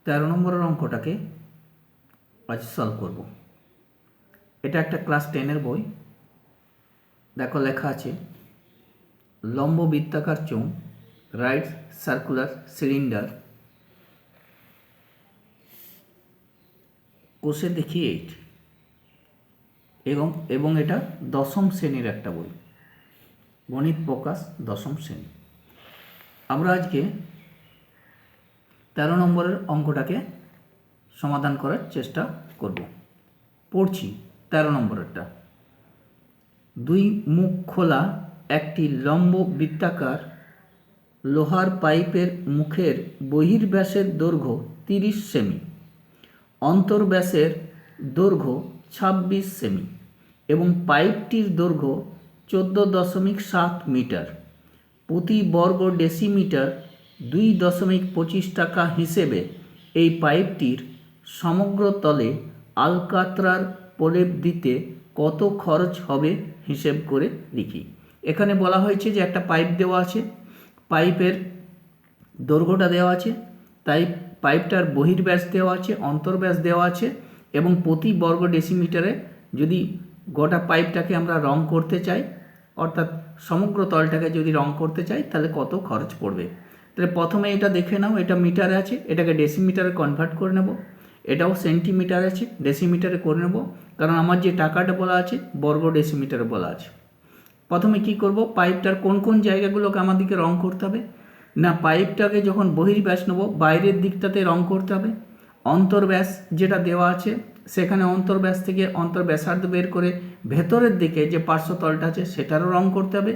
13 নম্বরের অঙ্কটাকে আজ সলভ করব। এটা একটা ক্লাস 10-এর বই। দেখো লেখা আছে লম্ব বৃত্তাকার চোঙ, রাইট সার্কুলার সিলিন্ডার, কোষে দেখি 8 এবং এটা দশম শ্রেণীর একটা বই, গণিত প্রকাশ দশম শ্রেণী। আমরা আজকে 13 নম্বরের অঙ্কটাকে সমাধান করার চেষ্টা করব। পড়ছি 13 নম্বরেরটা। দুই মুখ খোলা একটি লম্ব বৃত্তাকার লোহার পাইপের মুখের বহির্ব্যাসের দৈর্ঘ্য 30 সেমি, অন্তর্ব্যাসের দৈর্ঘ্য 26 সেমি এবং পাইপটির দৈর্ঘ্য 14.7 মিটার। প্রতি বর্গ ডেসিমিটার 2.25 টাকা হিসেবে এই পাইপটির সমগ্র তলে আলকাতরার প্রলেপ দিতে কত খরচ হবে হিসেব করে লিখি। এখানে বলা হয়েছে যে একটা পাইপ দেওয়া আছে, পাইপের দৈর্ঘ্যটা দেওয়া আছে, তাই পাইপটার বহির্ব্যাস দেওয়া আছে, অন্তর্ব্যাস দেওয়া আছে এবং প্রতি বর্গ ডেসিমিটারে যদি গোটা পাইপটাকে আমরা রং করতে চাই, অর্থাৎ সমগ্র তলটাকে যদি রং করতে চাই তাহলে কত খরচ পড়বে। তাহলে প্রথমে এটা দেখে নাও, এটা মিটারে আছে, এটাকে ডেসিমিটারে কনভার্ট করে নেব। এটাও সেন্টিমিটার আছে, ডেসিমিটারে করে নেব, কারণ আমার যে টাকাটা বলা আছে বর্গ ডেসিমিটারে বলা আছে। প্রথমে কি করব, পাইপটার কোন কোন জায়গাগুলোকে আমাদেরকে রং করতে হবে না, পাইপটাকে যখন বহির্ব্যাস নেব বাইরের দিকটাতে রং করতে হবে। অন্তর্ব্যাস যেটা দেওয়া আছে সেখানে অন্তর্ব্যাস থেকে অন্তর্ব্যাসার্ধ বের করে ভেতরের দিকে যে পার্শ্বতলটা আছে সেটারও রং করতে হবে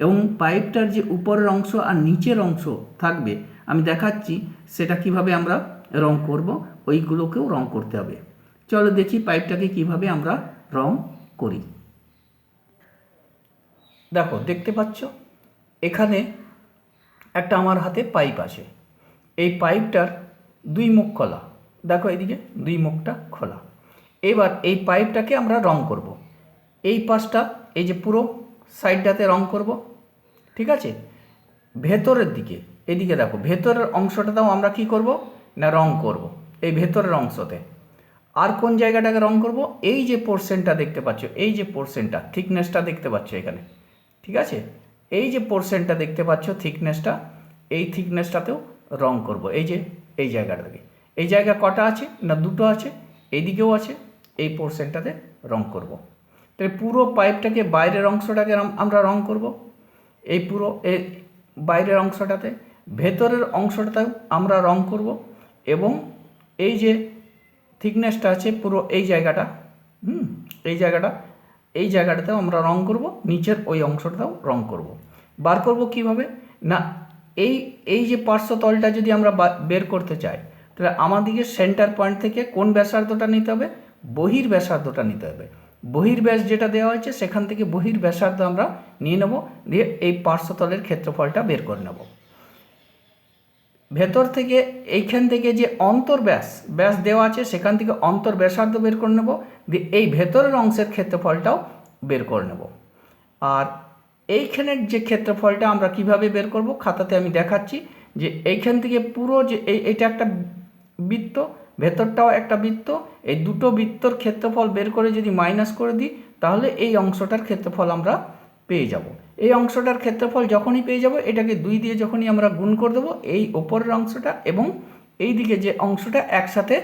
এবং পাইপটার যে উপরের অংশ আর নিচের অংশ থাকবে আমি দেখাচ্ছি সেটা কিভাবে আমরা রং করব, ওইগুলোকেও রং করতে হবে। চলো দেখি পাইপটাকে কিভাবে আমরা রং করি। দেখো দেখতে পাচ্ছ এখানে একটা আমার হাতে পাইপ আছে, এই পাইপটার দুই মুখ খোলা, দেখো এইদিকে দুই মুখটা খোলা। এবার এই পাইপটাকে আমরা রং করব। এই পাশটা এই যে পুরো সাইডটাতে রং করব, ঠিক আছে। ভেতরের দিকে এদিকে দেখো ভেতরের অংশটাতেও আমরা কি করব না রং করব, এই ভেতরের অংশতে। আর কোন জায়গাটাকে রং করব, এই যে পোর্শনটা দেখতে পাচ্ছ, এই যে পোর্শনটা থিকনেসটা দেখতে পাচ্ছ এখানে, ঠিক আছে। এই যে পোর্শনটা দেখতে পাচ্ছ থিকনেসটা, এই থিকনেসটাতেও রং করব। এই যে এই জায়গাটাকে, এই জায়গা কটা আছে না দুটো আছে, এইদিকেও আছে, এই পোর্শনটাতে রং করব। তাহলে পুরো পাইপটাকে বাইরের অংশটাকে আমরা রং করব, এই পুরো এই বাইরের অংশটাতে, ভেতরের অংশটাতেও আমরা রং করব এবং এই যে থিকনেসটা আছে পুরো এই জায়গাটা, এই জায়গাটাতেও আমরা রং করব, নিচের ওই অংশটাতেও রং করব। বার করব কিভাবে না, এই যে পার্শ্বতলটা যদি আমরা বের করতে চাই তাহলে আমাদেরকে সেন্টার পয়েন্ট থেকে কোন ব্যাসার্ধটা নিতে হবে, বহির্ব্যাসার্ধটা নিতে হবে। বহির্ব্যাস যেটা দেওয়া হয়েছে সেখান থেকে বহির্ব্যাসার্ধ আমরা নিয়ে নেব, দিয়ে এই পার্শ্বতলের ক্ষেত্রফলটা বের করে নেব। ভেতর থেকে এইখান থেকে যে ব্যাস দেওয়া আছে সেখান থেকে অন্তর্ব্যাসার্ধ বের করে নেব, দিয়ে এই ভেতরের অংশের ক্ষেত্রফলটাও বের করে নেব। আর এইখানের যে ক্ষেত্রফলটা আমরা কিভাবে বের করব, খাতাতে আমি দেখাচ্ছি যে এইখান থেকে পুরো যে এইটা একটা বৃত্ত, ভেতরটাও একটা বৃত্ত, এই দুটো বৃত্তর ক্ষেত্রফল বের করে যদি মাইনাস করে দিই তাহলে এই অংশটার ক্ষেত্রফল আমরা পেয়ে যাব। এই অংশটার ক্ষেত্রফল যখনই পেয়ে যাব এটাকে 2 দিয়ে যখনই আমরা গুণ করে দেবো, এই ওপরের অংশটা এবং এই দিকে যে অংশটা একসাথে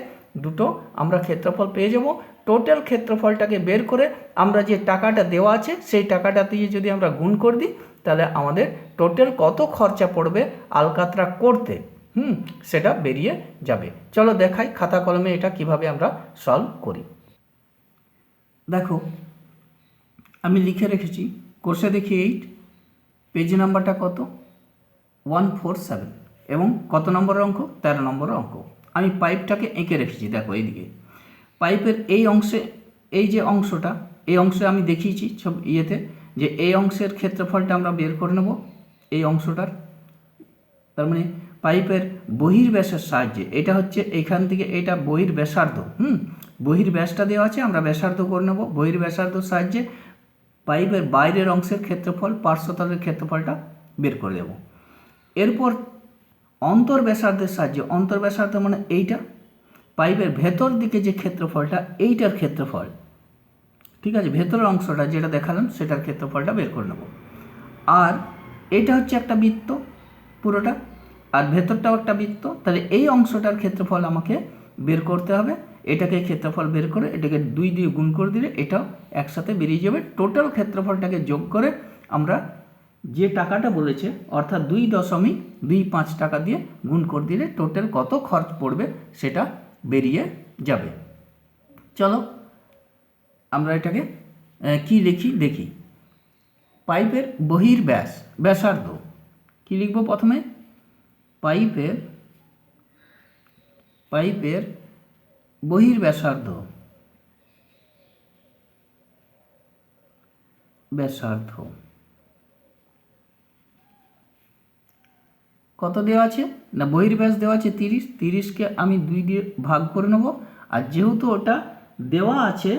দুটো আমরা ক্ষেত্রফল পেয়ে যাব। টোটাল ক্ষেত্রফলটাকে বের করে আমরা যে টাকাটা দেওয়া আছে সেই টাকাটা দিয়ে যদি আমরা গুণ করে দিই তাহলে আমাদের টোটাল কত খরচা পড়বে আলকাতরা করতে সেটা বেরিয়ে যাবে। চলো দেখাই খাতা কলমে এটা কিভাবে আমরা সলভ করি। দেখো আমি লিখে রেখেছি কোষে দেখি 8, পেজ নাম্বারটা কত 147 এবং কত নম্বরের অঙ্ক 13 নম্বরের অঙ্ক। আমি পাইপটাকে এঁকে রেখেছি, দেখো এইদিকে পাইপের এই অংশে, এই যে অংশটা, এই অংশে আমি দেখিয়েছি সব ইয়েতে যে এই অংশের ক্ষেত্রফলটা আমরা বের করে নেব, এই অংশটার, তার মানে পাইপের বহির্ব্যাসের সাহায্যে, এটা হচ্ছে এখান থেকে এটা বহির্ব্যাসার্ধ, বহির্ব্যাসটা দেওয়া আছে আমরা ব্যাসার্ধ করে নেব, বহির্ব্যাসার্ধর সাহায্যে পাইপের বাইরের অংশের ক্ষেত্রফল পার্শ্বতলের ক্ষেত্রফলটা বের করে দেব। এরপর অন্তর্ব্যাসার্ধের সাহায্যে, অন্তর্ব্যাসার্ধ মানে এইটা, পাইপের ভেতর দিকে যে ক্ষেত্রফলটা, এইটার ক্ষেত্রফল, ঠিক আছে, ভেতরের অংশটা যেটা দেখালাম সেটার ক্ষেত্রফলটা বের করে নেব। আর এটা হচ্ছে একটা বৃত্ত পুরোটা, আর ভেতরটাও একটা বৃত্ত, তাহলে এই অংশটার ক্ষেত্রফল আমাকে বের করতে হবে। এটাকে ক্ষেত্রফল বের করে এটাকে 2 দিয়ে গুণ করে দিলে এটাও একসাথে বেরিয়ে যাবে। টোটাল ক্ষেত্রফলটাকে যোগ করে আমরা যে টাকাটা বলেছে অর্থাৎ 2.25 টাকা দিয়ে গুণ করে দিলে টোটাল কত খরচ পড়বে সেটা বেরিয়ে যাবে। চলো আমরা এটাকে কি লিখি দেখি। পাইপের বহির্ব্যাস, ব্যাসার্ধ কি লিখব প্রথমে? পাইপের বহির্ব্যাসার্ধ, ব্যাসার্ধ কত দেওয়া আছে না, বহির্ব্যাস দেওয়া আছে 30, 30কে আমি 2 দিয়ে ভাগ করে নেব। আর যেহেতু ওটা দেওয়া আছে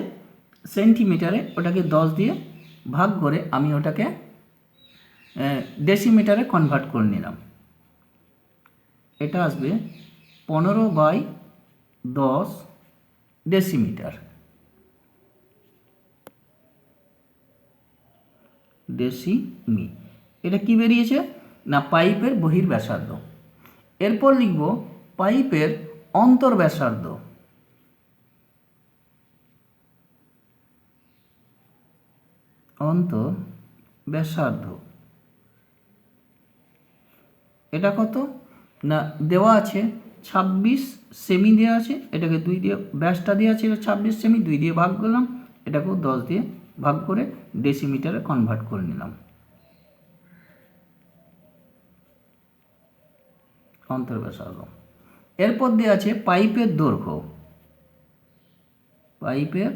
সেন্টিমিটারে, ওটাকে 10 দিয়ে ভাগ করে আমি ওটাকে ডেসিমিটারে কনভার্ট করে নিলাম। এটা আসবে 15/10 ডেসিমিটার। ডেসিমি, এটা কি বেরিয়েছে না পাইপের বহির্ব্যাসার্ধ। এরপর লিখব পাইপের অন্তর্ব্যাসার্ধ। অন্তর্ব্যাসার্ধ এটা কত না দেওয়া আছে 26 সেমি দেওয়া আছে, এটাকে 2 দিয়ে, ব্যাসটা দেওয়া ছিল 26 সেমি, 2 দিয়ে ভাগ করলাম, এটাকেও 10 দিয়ে ভাগ করে ডেসিমিটারে কনভার্ট করে নিলাম। অন্তর্ব্যাসার্ধ। এরপর দেওয়া আছে পাইপের দৈর্ঘ্য। পাইপের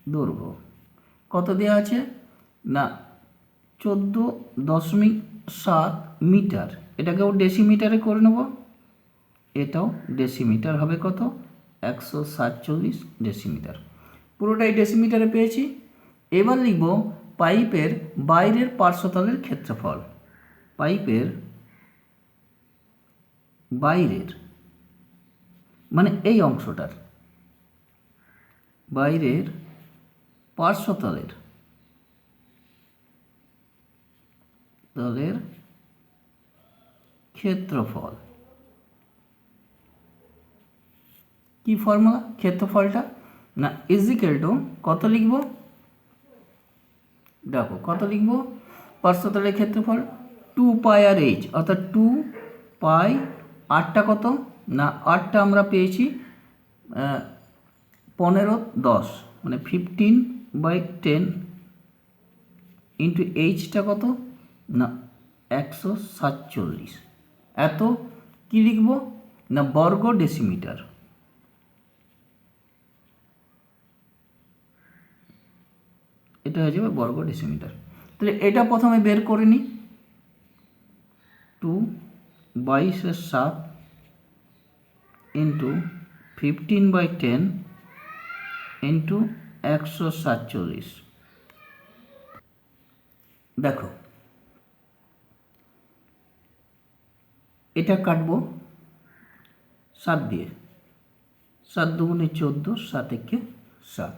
দৈর্ঘ্য কত দেওয়া আছে না 14.7 মিটার, এটাকেও ডেসিমিটারে করে নেব, এটাও ডেসিমিটার হবে কত 147 ডেসিমিটার। পুরোটাই ডেসিমিটারে পেয়েছি। এবার লিখব পাইপের বাইরের পার্শ্বতলের ক্ষেত্রফল। পাইপের বাইরের মানে এই অংশটার বাইরের পার্শ্বতলের তলের ক্ষেত্রফল। কি ফর্মুলা ক্ষেত্রফলটা না ইজিক্যাল টু কত লিখব, দেখো কত লিখব, পার্শ্বতলের ক্ষেত্রফল 2 পাই আর এইচ, অর্থাৎ 2 পাই, আটটা কত না আটটা আমরা পেয়েছি 15/10 মানে 15/10 ইন্টু এইচটা কত না 147, এত কি লিখব না বর্গ ডেসিমিটার। এটা হয়ে যাবে বর্গ ডেসিমিটার। তাহলে এটা প্রথমে বের করে নিই, 2/22 ইন্টু 15/10 ইন্টু 147। দেখো এটা কাটবো 7 দিয়ে, 7 দুগুণে 14, 7 একে 7।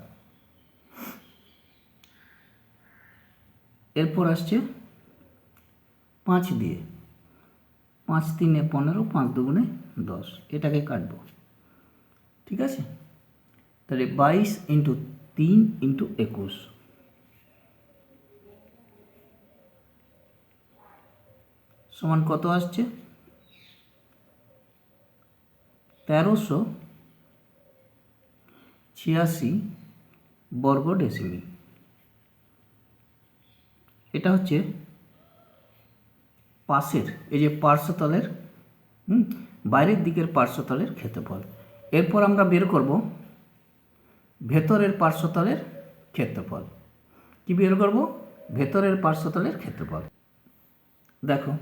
এরপর আসছে 5 দিয়ে, 5 3 15, 5 দুগুণে 10, এটাকে কাটবো, ঠিক আছে। তাহলে 22 ইন্টু 3 ইন্টু 21 সমান কত আসছে 1386 বর্গ ডেসিমি। এটা হচ্ছে পাশের এই যে পার্শ্বতলের বাইরের দিকের পার্শ্বতলের ক্ষেত্রফল। এরপর আমরা বের করব ভেতরের পার্শ্বতলের ক্ষেত্রফল। কি বের করব ভেতরের পার্শ্বতলের ক্ষেত্রফল। দেখো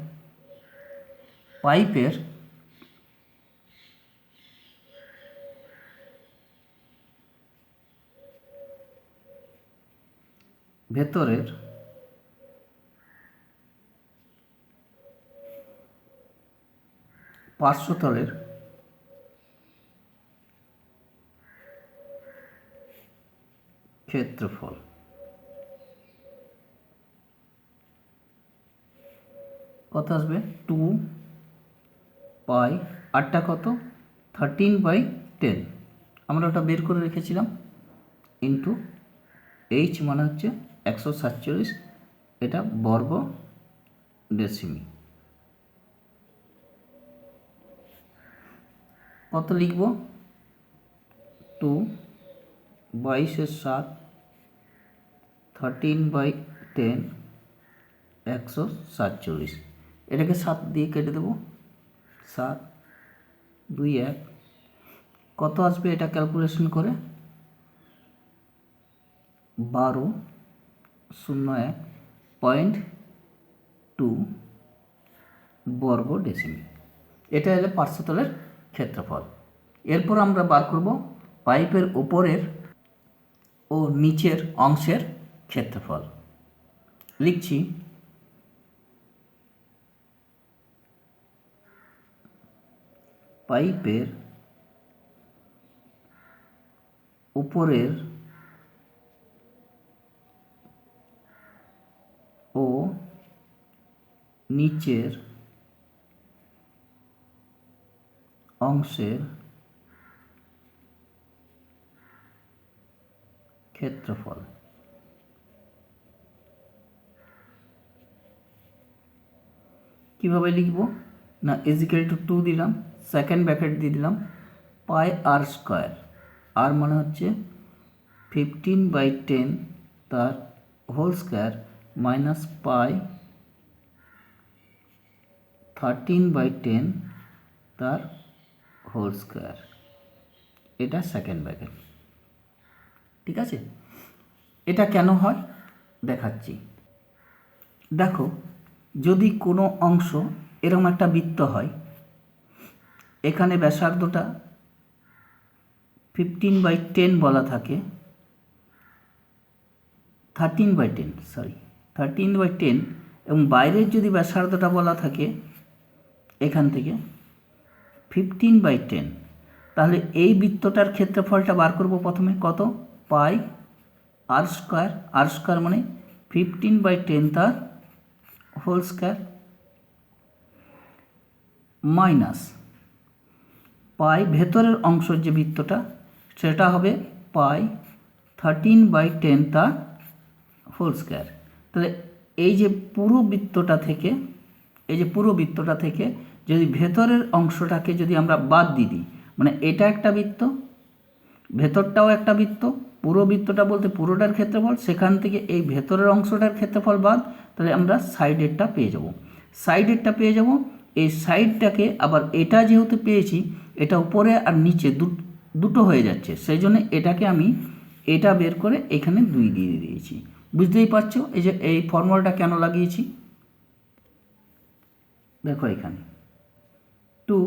পাইপের ভেতরের পার্শ্বতলের ক্ষেত্রফল। কত আসবে? 2 পাই, আরটা কত? 13/10, আমরা ওটা বের করে রেখেছিলাম, ইন্টু এইচ মানে হচ্ছে 147, এটা বর্গ ডেসিমি। কত লিখব? 2 22/7 13/10 147, এটাকে 7 দিয়ে কেটে দেবো, 7 2 1, কত আসবে এটা ক্যালকুলেশন করে? 1201.2 বর্গ ডেসিমি। এটা হলো পার্শ্বতলের ক্ষেত্রফল। এরপর আমরা বার করব পাইপের উপরের ও নিচের অংশের ক্ষেত্রফল। লিখছি পাইপের উপরের ও নিচের অংশের ক্ষেত্রফল। কিভাবে লিখব? না, ইজিক্যাল টু 2 দিলাম, সেকেন্ড ব্র্যাকেট দিয়ে দিলাম, পাই আর স্কোয়ার, আর মানে হচ্ছে 15/10 তার হোল স্কোয়ার মাইনাস পাই 13/10 তার হোল স্কোয়ার, এটা সেকেন্ড ব্র্যাকেট। ঠিক আছে, এটা কেন হয় দেখাচ্ছি। দেখো, যদি কোনো অংশ এরকম একটা বৃত্ত হয়, এখানে ব্যাসার্ধটা 15/10 বলা থাকে, 13/10 এবং বাইরের যদি ব্যাসার্ধটা বলা থাকে এখান থেকে 15/10, তাহলে এই বৃত্তটার ক্ষেত্রফলটা বার করব প্রথমে। কত? পাই আর স্কোয়ার, আর স্কোয়ার মানে 15/10 তার হোল স্কোয়ার মাইনাস পাই ভেতরের অংশ যে বৃত্তটা সেটা হবে পাই 13/10 তার হোল স্কোয়ার। তাহলে এই যে পুরো বৃত্তটা থেকে যদি ভেতরের অংশটাকে যদি আমরা বাদ দিয়ে দিই, মানে এটা একটা বৃত্ত, ভেতরটাও একটা বৃত্ত, পুরো বৃত্তটা বলতে পুরোটার ক্ষেত্রফল, সেখান থেকে এই ভেতরের অংশটার ক্ষেত্রফল বাদ, তাহলে আমরা সাইডেরটা পেয়ে যাব। এই সাইডটাকে আবার এটা যেহেতু পেয়েছি, এটা উপরে আর নিচে দুটো হয়ে যাচ্ছে, সেই জন্য এটাকে আমি এটা বের করে এখানে 2 দিয়ে দিয়েছি। বুঝতেই পারছো এই যে এই ফর্মুলাটা কেন লাগিয়েছি। দেখো এখানে 2,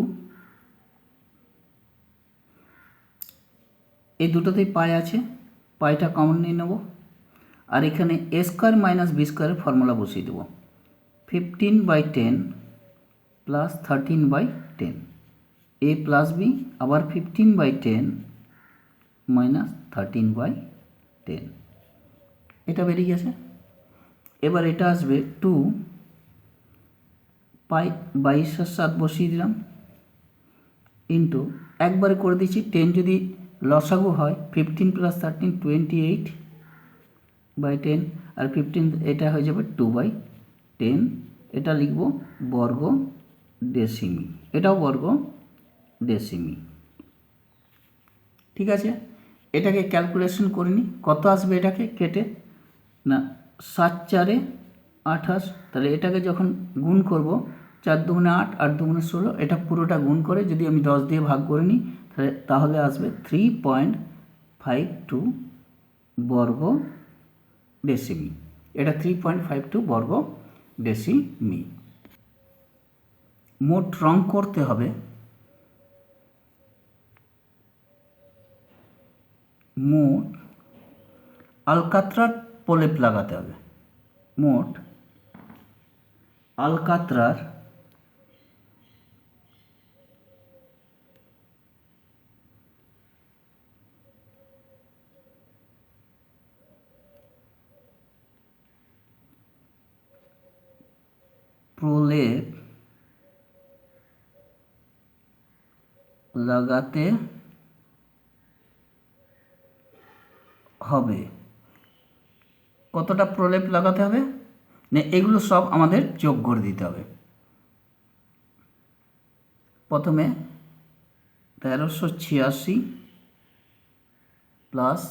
এই দুটোতেই পাই আছে, পাইটা কমন নিয়ে নেব, আর এখানে এ স্কোয়ার মাইনাস বি স্কোয়ারের ফর্মুলা বসিয়ে দেবো। 15/10 প্লাস 13/10, এ প্লাস বি, আবার 15/10 মাইনাস 13/10, এটা বেরিয়ে গেছে। এবার এটা আসবে 2 পাই 22/7 বসিয়ে দিলাম, ইন্টু একবারে করে দিচ্ছি, 10 যদি লসাগু হয় 15 প্লাস 13 28/10, আর 15 এটা হয়ে যাবে 2/10, এটা লিখব বর্গ ডেসিমি, এটাও বর্গ ডেসিমি। ঠিক আছে, এটাকে ক্যালকুলেশন করে নিই, কত আসবে এটাকে কেটে? না, 7 4 28, তাহলে এটাকে যখন গুণ করব 4 2 8, 8 2 16, এটা পুরোটা গুণ করে যদি আমি 10 দিয়ে ভাগ করে নিই, তাহলে আসবে 3.52 বর্গ ডেসিমি। এটা 3.52 বর্গ ডেসিমি। মোট রং করতে হবে মোট আলকাতরার প্রলেপ লাগাতে হবে, মোট আলকাতরার প্রলেপ লাগাতে হবে। কতটা প্রলেপ লাগাতে হবে না, এগুলো সব আমাদের যোগ করে দিতে হবে। প্রথমে 1386 প্লাস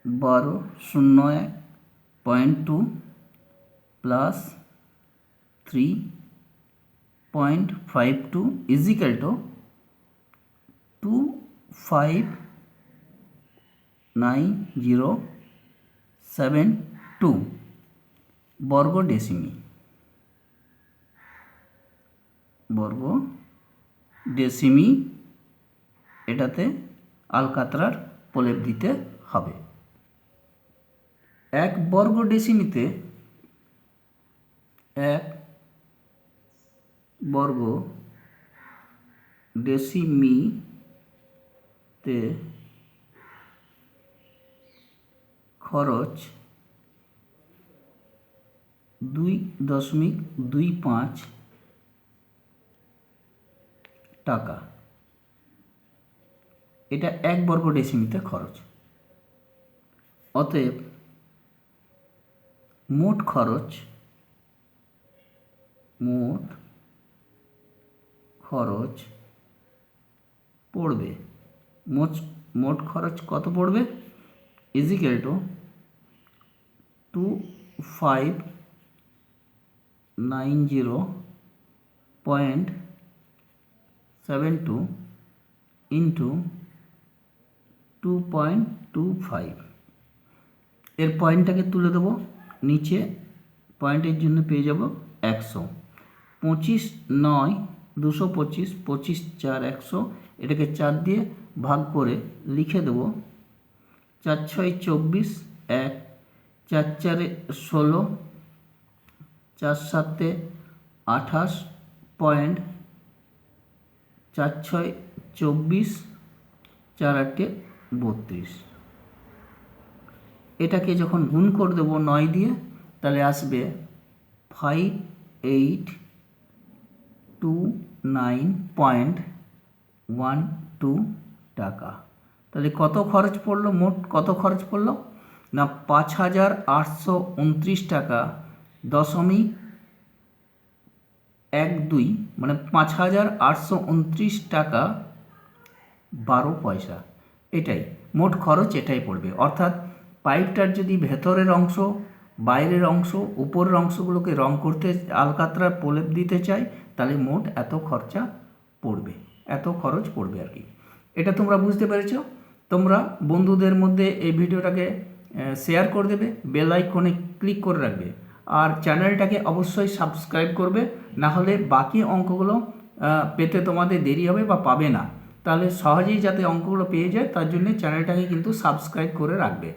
1201.2 প্লাস 3.52 ইজিক্যাল টু 259072 বর্গ ডেসিমি এটাতে আলকাতরার প্রলেপ দিতে হবে। 1 বর্গ ডেসিমিতে 1 বর্গ ডেসিমিতে খরচ 2.25 টাকা। এটা 1 বর্গ ডেসিমিতে খরচ। অতএব মোট খরচ পড়বে, মোট খরচ কত পড়বে ইজিক্যাল টু 2590.72 ইন্টু 2.25। এর পয়েন্টটাকে তুলে দেবো নিচে, পয়েন্টের জন্য পেয়ে যাব 100। 25 9 225, 25 4 100, এটাকে 4 দিয়ে ভাগ করে লিখে দেবো 4 6 24, 1 4 4 16, 4 7 28, 4 6 24, 4 8 32। এটাকে যখন গুণ করে দেবো 9 দিয়ে, তাহলে আসবে 5829.12 টাকা। তাহলে কত খরচ পড়লো, মোট কত খরচ পড়লো না 5829 টাকা 0.12, মানে 5829 টাকা 12 পয়সা। এটাই মোট খরচ, এটাই পড়বে। অর্থাৎ পাইপটার যদি ভেতরের অংশ, বাইরের অংশ, উপরের অংশগুলোকে রং করতে আলকাতরার প্রলেপ দিতে চাই, তাহলে মোট এত খরচা পড়বে, এত খরচ পড়বে আর কি। এটা তোমরা বুঝতে পেরেছো। তোমরা বন্ধুদের মধ্যে এই ভিডিওটাকে শেয়ার করে দেবে, বেল আইকনে ক্লিক করে রাখবে, আর চ্যানেলটাকে অবশ্যই সাবস্ক্রাইব করবে, না হলে বাকি অঙ্কগুলো পেতে তোমাদের দেরি হবে বা পাবে না। তাহলে সহজেই যাতে অঙ্কগুলো পেয়ে যায়, তার জন্য চ্যানেলটাকে কিন্তু সাবস্ক্রাইব করে রাখবে।